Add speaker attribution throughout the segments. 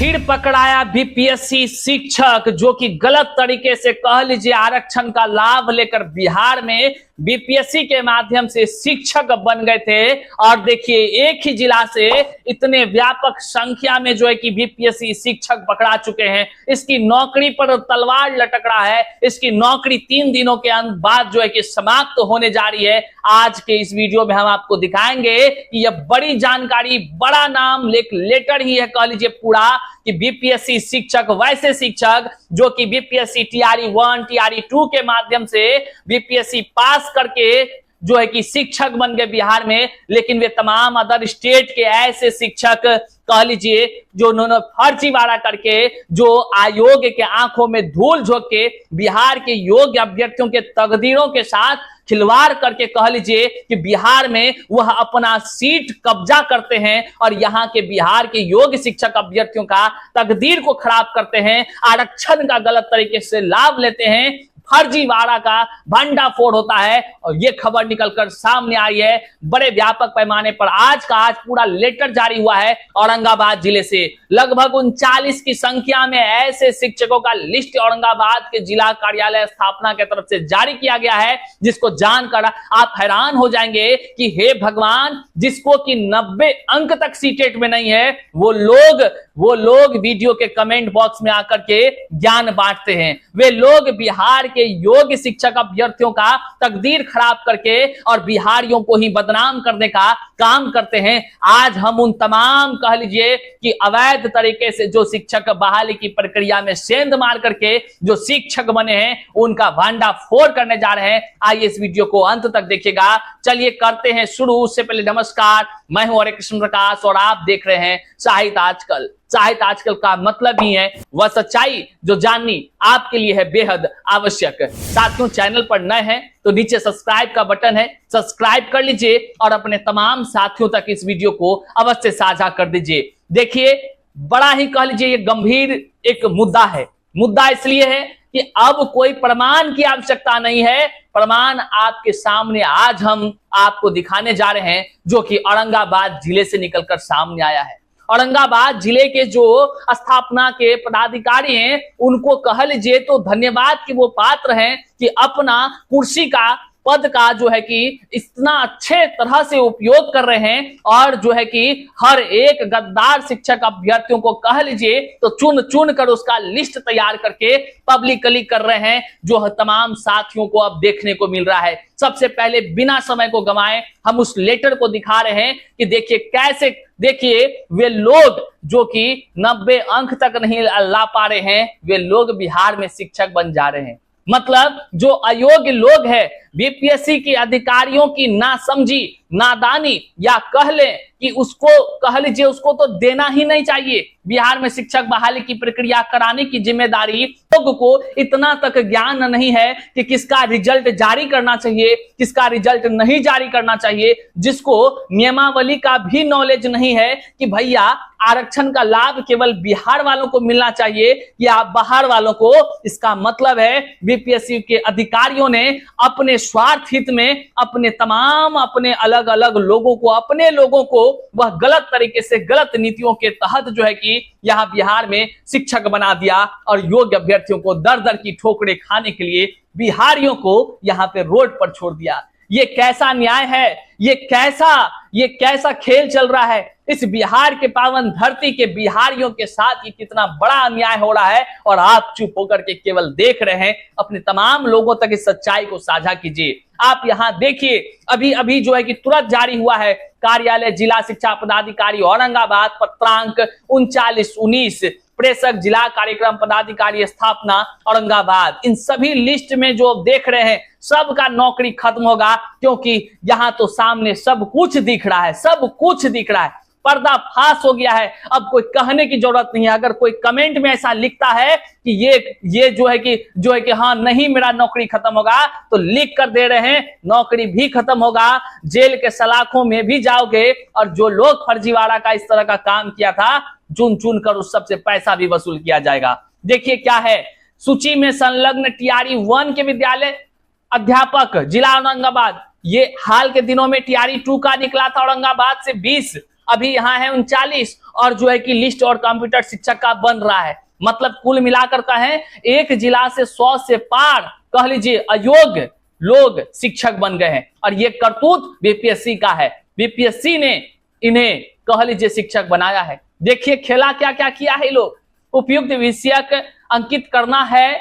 Speaker 1: फिर पकड़ाया बीपीएससी शिक्षक जो कि गलत तरीके से कह लीजिए आरक्षण का लाभ लेकर बिहार में बीपीएससी के माध्यम से शिक्षक बन गए थे। और देखिए एक ही जिला से इतने व्यापक संख्या में जो है कि बीपीएससी शिक्षक पकड़ा चुके हैं। इसकी नौकरी पर तलवार लटक रहा है। इसकी नौकरी 3 दिनों के बाद जो है कि समाप्त होने जा रही है। आज के इस वीडियो में हम आपको दिखाएंगे कि यह बड़ी जानकारी, बड़ा नाम लेटर ही है कह लीजिए पूरा, कि बीपीएससी शिक्षक, वैसे शिक्षक जो कि बीपीएससी टीआरई 1 टीआरई 2 के माध्यम से बीपीएससी पास करके जो है कि शिक्षक बन गए बिहार में, लेकिन वे तमाम अदर स्टेट के ऐसे शिक्षक कह लीजिए जो उन्होंने फर्जीवाड़ा करके, जो आयोग के आंखों में धूल झोंक के बिहार के योग्य अभ्यर्थियों के तकदीरों के साथ खिलवाड़ करके कह लीजिए कि बिहार में वह अपना सीट कब्जा करते हैं और यहाँ के बिहार के योग्य शिक्षक अभ्यर्थियों का तकदीर को खराब करते हैं, आरक्षण का गलत तरीके से लाभ लेते हैं, फर्जीवाड़ा का भंडाफोड़ होता है। और ये खबर निकलकर सामने आई है बड़े व्यापक पैमाने पर। आज पूरा लेटर जारी हुआ है औरंगाबाद जिले से। लगभग 39 की संख्या में ऐसे शिक्षकों का लिस्ट औरंगाबाद के जिला कार्यालय स्थापना की तरफ से जारी किया गया है, जिसको जानकर आप हैरान हो जाएंगे कि हे भगवान, जिसको कि 90 अंक तक सीटेट में नहीं है, वो लोग वीडियो के कमेंट बॉक्स में आकर के ज्ञान बांटते हैं। वे लोग बिहार के योग्य शिक्षक अभ्यर्थियों का तकदीर खराब करके और बिहारियों को ही बदनाम करने का काम करते हैं। आज हम उन तमाम कह लीजिए कि अवैध तरीके से जो शिक्षक बहाली की प्रक्रिया में सेंध मार करके जो शिक्षक बने हैं, उनका भांडाफोड़ करने जा रहे हैं। आइए इस वीडियो को अंत तक देखिएगा। चलिए करते हैं शुरू। उससे पहले नमस्कार, मैं हूं हरे कृष्ण प्रकाश और आप देख रहे हैं साहित्य आजकल। साहित्य आजकल का मतलब ही है वह सच्चाई जो जाननी आपके लिए है बेहद आवश्यक। साथियों, चैनल पर नए हैं तो नीचे सब्सक्राइब का बटन है, सब्सक्राइब कर लीजिए और अपने तमाम साथियों तक इस वीडियो को अवश्य साझा कर दीजिए। देखिए, बड़ा ही कह लीजिए ये गंभीर एक मुद्दा है। मुद्दा इसलिए है कि अब कोई प्रमाण की आवश्यकता नहीं है। प्रमाण आपके सामने आज हम आपको दिखाने जा रहे हैं, जो कि औरंगाबाद जिले से निकलकर सामने आया है। औरंगाबाद जिले के जो स्थापना के पदाधिकारी हैं, उनको कह लीजिए तो धन्यवाद कि वो पात्र हैं कि अपना कुर्सी का, पद का जो है कि इतना अच्छे तरह से उपयोग कर रहे हैं और जो है कि हर एक गद्दार शिक्षक अभ्यर्थियों को कह लीजिए तो चुन कर उसका लिस्ट तैयार करके पब्लिकली कर रहे हैं, जो तमाम साथियों को अब देखने को मिल रहा है। सबसे पहले बिना समय को गंवाए हम उस लेटर को दिखा रहे हैं कि देखिए वे लोग जो कि 90 अंक तक नहीं ला पा रहे हैं, वे लोग बिहार में शिक्षक बन जा रहे हैं। मतलब जो अयोग्य लोग हैं, बीपीएससी के अधिकारियों की नासमझी, नादानी, या कह लें कि उसको कह लीजिए उसको तो देना ही नहीं चाहिए। बिहार में शिक्षक बहाली की प्रक्रिया कराने की जिम्मेदारी लोगों को इतना तक ज्ञान नहीं है कि किसका रिजल्ट जारी करना चाहिए, किसका रिजल्ट नहीं जारी करना चाहिए, जिसको नियमावली का भी नॉलेज नहीं है कि भैया आरक्षण का लाभ केवल बिहार वालों को मिलना चाहिए या बाहर वालों को। इसका मतलब है बीपीएससी के अधिकारियों ने अपने स्वार्थ हित में अपने अलग अलग लोगों को, अपने लोगों को वह गलत तरीके से, गलत नीतियों के तहत जो है कि यहाँ बिहार में शिक्षक बना दिया और योग्य अभ्यर्थियों को दर दर की ठोकरें खाने के लिए बिहारियों को यहाँ पे रोड पर छोड़ दिया। ये कैसा न्याय है? ये कैसा खेल चल रहा है? इस बिहार के पावन धरती के बिहारियों के साथ ये कितना बड़ा अन्याय हो रहा है और आप चुप होकर के केवल देख रहे हैं। अपने तमाम लोगों तक इस सच्चाई को साझा कीजिए। आप यहाँ देखिए, अभी जो है कि तुरंत जारी हुआ है कार्यालय जिला शिक्षा पदाधिकारी औरंगाबाद, पत्रांक 3919, प्रेषक जिला कार्यक्रम पदाधिकारी स्थापना औरंगाबाद। इन सभी लिस्ट में जो देख रहे हैं सबका नौकरी खत्म होगा, क्योंकि यहाँ तो सामने सब कुछ दिख रहा है, सब कुछ दिख रहा है। पर्दा फाश हो गया है। अब कोई कहने की जरूरत नहीं है। अगर कोई कमेंट में ऐसा लिखता है कि ये जो है कि हाँ नहीं मेरा नौकरी खत्म होगा, तो लिख कर दे रहे हैं नौकरी भी खत्म होगा, जेल के सलाखों में भी जाओगे और जो लोग फर्जीवाड़ा का इस तरह का काम किया था, चुन कर उस सबसे पैसा भी वसूल किया जाएगा। देखिए क्या है, सूची में संलग्न टीआरई 1 के विद्यालय अध्यापक जिला औरंगाबाद, ये हाल के दिनों में टीआरई 2 का निकला था औरंगाबाद से 20 अभी यहाँ है 39 और जो है कि लिस्ट और कंप्यूटर शिक्षक का बन रहा है। मतलब कुल मिलाकर कहें एक जिला से 100 से पार कह लीजिए अयोग्य लोग शिक्षक बन गए हैं और ये करतूत बीपीएससी का है। बीपीएससी ने इन्हें कह लीजिए शिक्षक बनाया है। देखिए खेला क्या क्या किया है लोग। उपयुक्त विषयक अंकित करना है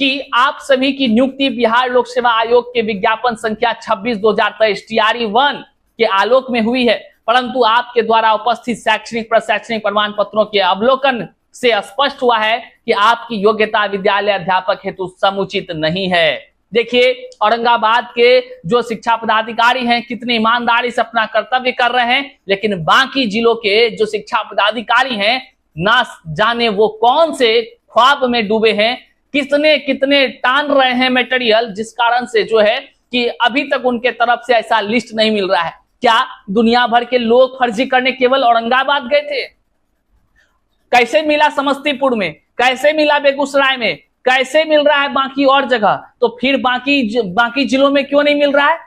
Speaker 1: कि आप सभी की नियुक्ति बिहार लोक सेवा आयोग के विज्ञापन संख्या 26/2023 TRE 1 के आलोक में हुई है, परंतु आपके द्वारा उपस्थित शैक्षणिक प्रशैक्षणिक प्रमाण पत्रों के अवलोकन से स्पष्ट हुआ है कि आपकी योग्यता विद्यालय अध्यापक हेतु समुचित नहीं है। देखिए औरंगाबाद के जो शिक्षा पदाधिकारी हैं कितनी ईमानदारी से अपना कर्तव्य कर रहे हैं, लेकिन बाकी जिलों के जो शिक्षा पदाधिकारी हैं ना जाने वो कौन से ख्वाब में डूबे हैं, कितने कितने टान रहे हैं मटेरियल, जिस कारण से जो है कि अभी तक उनके तरफ से ऐसा लिस्ट नहीं मिल रहा है। क्या दुनिया भर के लोग फर्जी करने केवल औरंगाबाद गए थे? कैसे मिला समस्तीपुर में, कैसे मिला बेगूसराय में, कैसे मिल रहा है बाकी और जगह? तो फिर बाकी जिलों में क्यों नहीं मिल रहा है?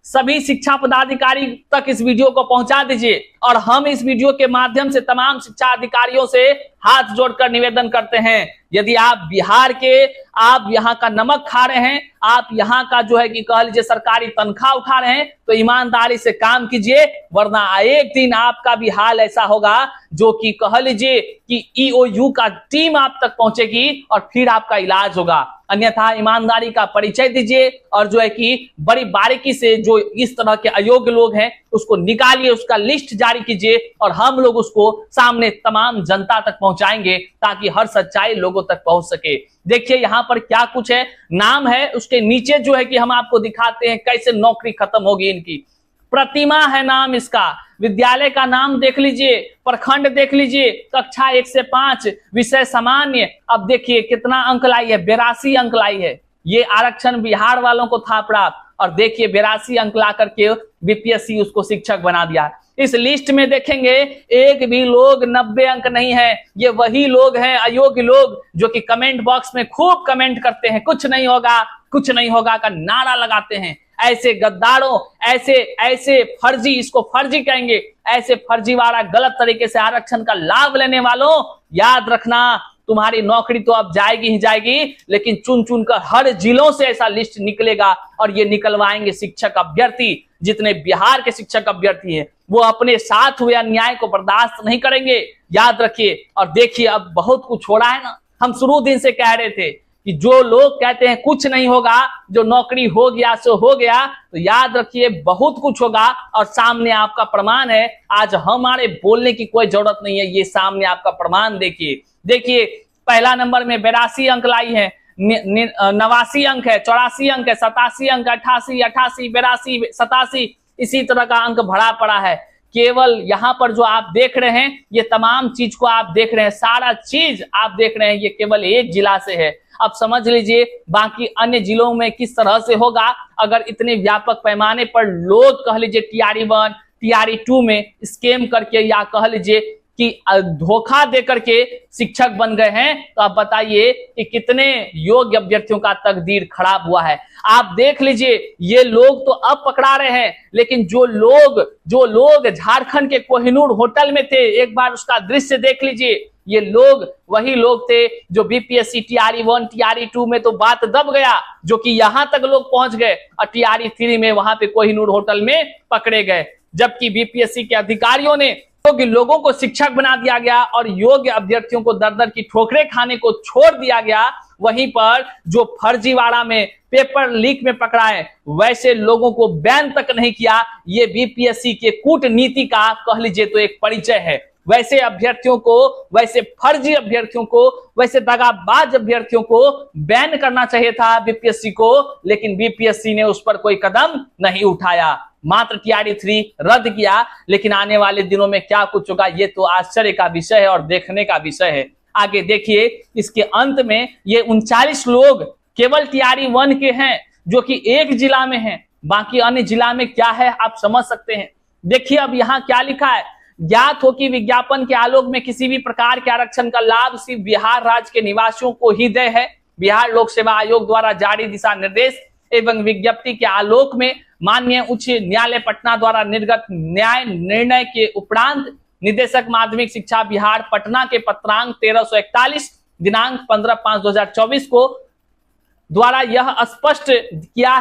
Speaker 1: सभी शिक्षा पदाधिकारी तक इस वीडियो को पहुंचा दीजिए और हम इस वीडियो के माध्यम से तमाम शिक्षा अधिकारियों से हाथ जोड़कर निवेदन करते हैं, यदि आप बिहार के आप यहाँ का नमक खा रहे हैं, आप यहाँ का जो है कि कह लीजिए सरकारी तनख्वाह उठा रहे हैं, तो ईमानदारी से काम कीजिए, वरना एक दिन आपका भी हाल ऐसा होगा जो कि कह लीजिए कि EOU का टीम आप तक पहुंचेगी और फिर आपका इलाज होगा। अन्यथा ईमानदारी का परिचय दीजिए और जो है कि बड़ी बारीकी से जो इस तरह के अयोग्य लोग हैं उसको निकालिए, उसका लिस्ट जारी कीजिए और हम लोग उसको सामने तमाम जनता तक पहुंचाएंगे ताकि हर सच्चाई लोगों तक पहुंच सके। देखिए यहाँ पर क्या कुछ है, नाम है, उसके नीचे जो है कि हम आपको दिखाते हैं कैसे नौकरी खत्म होगी इनकी। प्रतिमा है नाम इसका, विद्यालय का नाम देख लीजिए, प्रखंड देख लीजिए, कक्षा 1 से 5, विषय सामान्य। अब देखिए कितना अंक लाई है, 82 अंक लाई है। ये आरक्षण बिहार वालों को था प्राप्त और देखिए 82 अंक ला करके बीपीएससी उसको शिक्षक बना दिया। इस लिस्ट में देखेंगे एक भी लोग 90 अंक नहीं है, ये वही लोग हैं अयोग्य लोग जो कि कमेंट बॉक्स में खूब कमेंट करते हैं, कुछ नहीं होगा कुछ नहीं होगा का नारा लगाते हैं। ऐसे गद्दारों, ऐसे फर्जी, इसको फर्जी कहेंगे, ऐसे फर्जीवाड़ा गलत तरीके से आरक्षण का लाभ लेने वालों, याद रखना तुम्हारी नौकरी तो अब जाएगी ही जाएगी, लेकिन चुन चुन कर हर जिलों से ऐसा लिस्ट निकलेगा और ये निकलवाएंगे शिक्षक अभ्यर्थी। जितने बिहार के शिक्षक अभ्यर्थी हैं वो अपने साथ हुए अन्याय को बर्दाश्त नहीं करेंगे, याद रखिए। और देखिए अब बहुत कुछ हो रहा है ना, हम शुरू दिन से कह रहे थे कि जो लोग कहते हैं कुछ नहीं होगा, जो नौकरी हो गया सो हो गया, तो याद रखिए बहुत कुछ होगा और सामने आपका प्रमाण है। आज हमारे बोलने की कोई जरूरत नहीं है, ये सामने आपका प्रमाण देखिए पहला नंबर में 82 अंक लाई है, 89 अंक है, 84 अंक है, 87 अंक, 88, 82, 87, इसी तरह का अंक भरा पड़ा है। केवल यहाँ पर जो आप देख रहे हैं ये तमाम चीज को आप देख रहे हैं, सारा चीज आप देख रहे हैं, ये केवल एक जिला से है। अब समझ लीजिए बाकी अन्य जिलों में किस तरह से होगा अगर इतने व्यापक पैमाने पर लोग कह लीजिए TRE 1, TRE 2 में स्कैम करके या कह लीजिए कि धोखा दे करके शिक्षक बन गए हैं, तो आप बताइए कि कितने योग्य अभ्यर्थियों का तकदीर खराब हुआ है। आप देख लीजिए ये लोग तो अब पकड़ा रहे हैं, लेकिन जो लोग झारखंड के कोहिनूर होटल में थे, एक बार उसका दृश्य देख लीजिए, ये लोग वही लोग थे जो बीपीएससी TRE 1, TRE 2 में तो बात दब गया, जो कि यहां तक लोग पहुंच गए और TRE 3 में वहां पे कोहिनूर होटल में पकड़े गए। जबकि बीपीएससी के अधिकारियों ने योग्य लोगों को शिक्षक बना दिया गया और योग्य अभ्यर्थियों को दर दर की ठोकरें खाने को छोड़ दिया गया। वहीं पर जो फर्जीवाड़ा में पेपर लीक में पकड़ा है वैसे लोगों को बैन तक नहीं किया। ये बीपीएससी के कूटनीति का कह लीजिए तो एक परिचय है। वैसे अभ्यर्थियों को, वैसे फर्जी अभ्यर्थियों को, वैसे दगाबाज अभ्यर्थियों को बैन करना चाहिए था बीपीएससी को, लेकिन बीपीएससी ने उस पर कोई कदम नहीं उठाया, मात्र TRE 3 रद्द किया। लेकिन आने वाले दिनों में क्या कुछ होगा ये तो आश्चर्य का विषय है और देखने का विषय है। आगे देखिए इसके अंत में ये 39 लोग केवल TRE 1 के हैं जो कि एक जिला में हैं, बाकी अन्य जिला में क्या है आप समझ सकते हैं। देखिए अब यहाँ क्या लिखा है, ज्ञात हो कि विज्ञापन के आलोक में किसी भी प्रकार के आरक्षण का लाभ सिर्फ बिहार राज्य के निवासियों को ही दे है। बिहार लोक सेवा आयोग द्वारा जारी दिशा निर्देश एवं विज्ञप्ति के आलोक में माननीय उच्च न्यायालय पटना द्वारा निर्गत न्याय निर्णय के उपरांत निदेशक माध्यमिक शिक्षा बिहार पटना के पत्रांक 1341 दिनांक 15/5/2024 को द्वारा यह स्पष्ट किया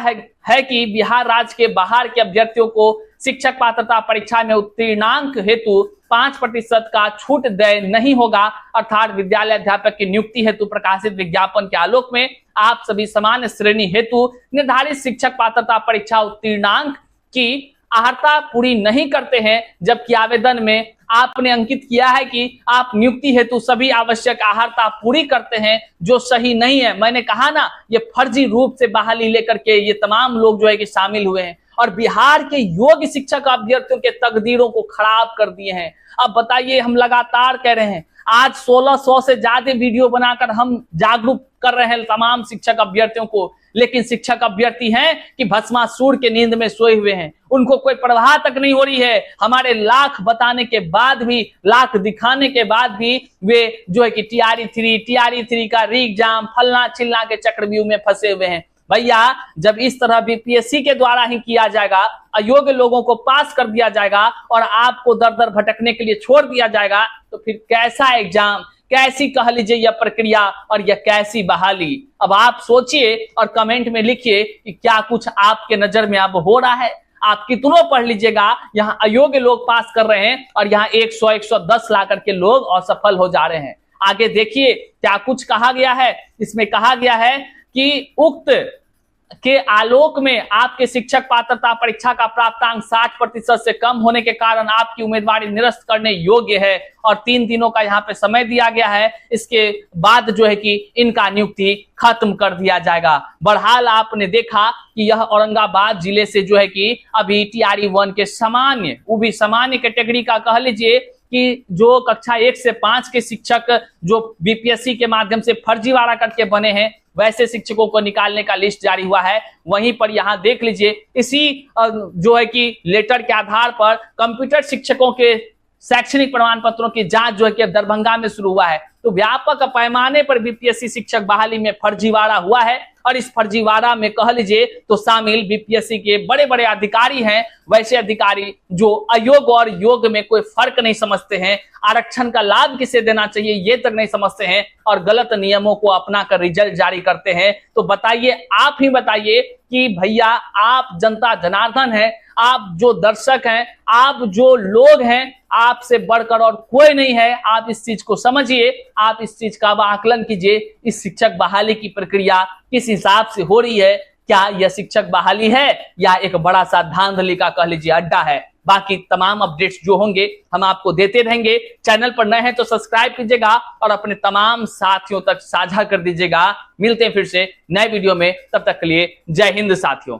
Speaker 1: है कि बिहार राज्य के बाहर के अभ्यर्थियों को शिक्षक पात्रता परीक्षा में उत्तीर्णांक हेतु 5% का छूट देय नहीं होगा। अर्थात विद्यालय अध्यापक की नियुक्ति हेतु प्रकाशित विज्ञापन के आलोक में आप सभी सामान्य श्रेणी हेतु निर्धारित शिक्षक पात्रता परीक्षा उत्तीर्णांक की अर्हता पूरी नहीं करते हैं, जबकि आवेदन में आपने अंकित किया है कि आप नियुक्ति हेतु सभी आवश्यक अर्हता पूरी करते हैं, जो सही नहीं है। मैंने कहा ना, ये फर्जी रूप से बहाली लेकर के ये तमाम लोग जो है कि शामिल हुए हैं और बिहार के योग्य शिक्षक अभ्यर्थियों के तकदीरों को खराब कर दिए हैं। अब बताइए, हम लगातार कह रहे हैं, आज 1600 से ज्यादा वीडियो बनाकर हम जागरूक कर रहे हैं तमाम शिक्षक अभ्यर्थियों को, लेकिन शिक्षक अभ्यर्थी हैं कि भस्मासुर के नींद में सोए हुए हैं, उनको कोई परवाह तक नहीं हो रही है। हमारे लाख बताने के बाद भी, लाख दिखाने के बाद भी वे जो है कि टीआरई 3 का री एग्जाम फलना चिल्ला के चक्रव्यूह में फंसे हुए हैं। भैया, जब इस तरह बीपीएससी के द्वारा ही किया जाएगा, अयोग्य लोगों को पास कर दिया जाएगा और आपको दर दर भटकने के लिए छोड़ दिया जाएगा, तो फिर कैसा एग्जाम, कैसी कह लीजिए यह प्रक्रिया और यह कैसी बहाली। अब आप सोचिए और कमेंट में लिखिए कि क्या कुछ आपके नजर में अब हो रहा है। आप कितनों पढ़ लीजिएगा, यहाँ अयोग्य लोग पास कर रहे हैं और यहाँ 100-110 ला करके लोग असफल हो जा रहे हैं। आगे देखिए क्या कुछ कहा गया है। इसमें कहा गया है कि उक्त के आलोक में आपके शिक्षक पात्रता परीक्षा का प्राप्तांक 60% से कम होने के कारण आपकी उम्मीदवारी निरस्त करने योग्य है और 3 दिनों का यहाँ पे समय दिया गया है। इसके बाद जो है कि इनका नियुक्ति खत्म कर दिया जाएगा। बहरहाल आपने देखा कि यह औरंगाबाद जिले से जो है कि अभी टीआरई 1 के सामान्य, वो भी सामान्य कैटेगरी का कह लीजिए कि जो कक्षा 1 से 5 के शिक्षक जो बीपीएससी के माध्यम से फर्जीवाड़ा करके बने हैं, वैसे शिक्षकों को निकालने का लिस्ट जारी हुआ है। वहीं पर यहाँ देख लीजिए, इसी जो है कि लेटर के आधार पर कंप्यूटर शिक्षकों के शैक्षणिक प्रमाण पत्रों की जांच जो है कि दरभंगा में शुरू हुआ है। तो व्यापक पैमाने पर बीपीएससी शिक्षक बहाली में फर्जीवाड़ा हुआ है और इस फर्जीवाड़ा में कह लीजिए तो शामिल बीपीएससी के बड़े बड़े अधिकारी हैं, वैसे अधिकारी जो अयोग्य और योग्य में कोई फर्क नहीं समझते हैं, आरक्षण का लाभ किसे देना चाहिए ये तक नहीं समझते हैं और गलत नियमों को अपना कर रिजल्ट जारी करते हैं। तो बताइए, आप ही बताइए कि भैया, आप जनता जनार्दन है, आप जो दर्शक हैं, आप जो लोग हैं, आपसे बढ़कर और कोई नहीं है। आप इस चीज को समझिए, आप इस चीज का आकलन कीजिए। इस शिक्षक बहाली की प्रक्रिया किस हिसाब से हो रही है, क्या यह शिक्षक बहाली है या एक बड़ा सा धांधली का कह लीजिए अड्डा है। बाकी तमाम अपडेट्स जो होंगे हम आपको देते रहेंगे। चैनल पर नए हैं तो सब्सक्राइब कीजिएगा और अपने तमाम साथियों तक साझा कर दीजिएगा। मिलते हैं फिर से नए वीडियो में, तब तक के लिए जय हिंद साथियों।